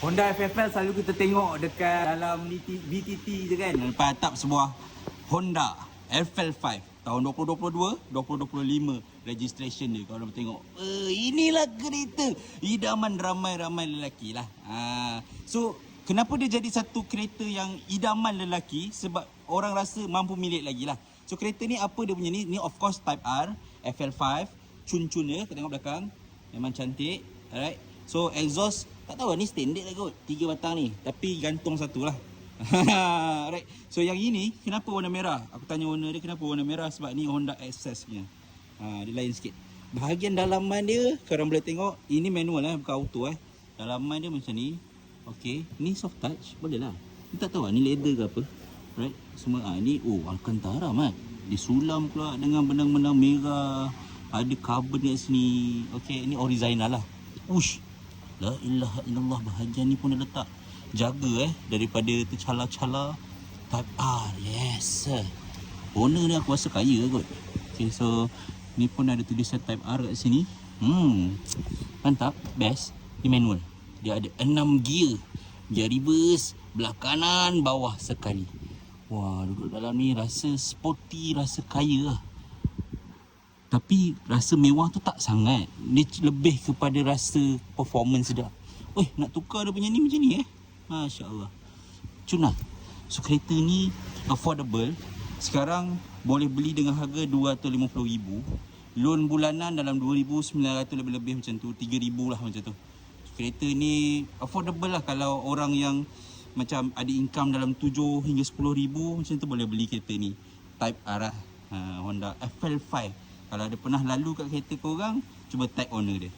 Honda FFL selalu kita tengok dekat dalam VTT je kan. Depan atap sebuah Honda FL5 tahun 2022, 2025 registration dia. Kalau tengok, inilah kereta idaman ramai-ramai lelaki lah. So, kenapa dia jadi satu kereta yang idaman lelaki? Sebab orang rasa mampu milik lagi lah. So, kereta ni apa dia punya ni? Ni of course Type R, FL5, cun-cun dia. Kita tengok belakang. Memang cantik. Alright. So, exhaust, tak tahu ni standard lah kot. 3 batang ni. Tapi gantung satu lah. Alright. So, yang ini, kenapa warna merah? Aku tanya owner dia kenapa warna merah. Sebab ni Honda Access punya. Dia lain sikit. Bahagian dalaman dia, korang boleh tengok. Ini manual lah, bukan auto Dalaman dia macam ni. Okay. Ni soft touch. Boleh lah. Ni tak tahu lah, ni leather ke apa. Right. Semua, ni, Alcantara mat. Disulam pula dengan benang-benang merah. Ada carbon kat sini. Okay, ni original lah. Ush. La ilaha illallah, bahagian ni pun dah letak. Jaga daripada tercala-cala. Type R, yes. Owner ni aku rasa kaya kot. Okay, so ni pun ada tulisan Type R kat sini. Mantap, best. Ni manual. Dia ada 6 gear. Gear reverse, belah kanan, bawah sekali. Wah, duduk dalam ni rasa sporty, rasa kaya lah. Tapi rasa mewah tu tak sangat. Dia lebih kepada rasa performance dia. Nak tukar dia punya ni macam ni Masya Allah. Cun lah. So kereta ni affordable. Sekarang boleh beli dengan harga RM250,000. Loan bulanan dalam RM2,900 lebih-lebih macam tu. RM3,000 lah macam tu. So, kereta ni affordable lah kalau orang yang macam ada income dalam RM7 hingga RM10,000 macam tu boleh beli kereta ni. Type R lah. Honda FL5. Kalau ada pernah lalu kat kereta korang, cuba tag owner dia.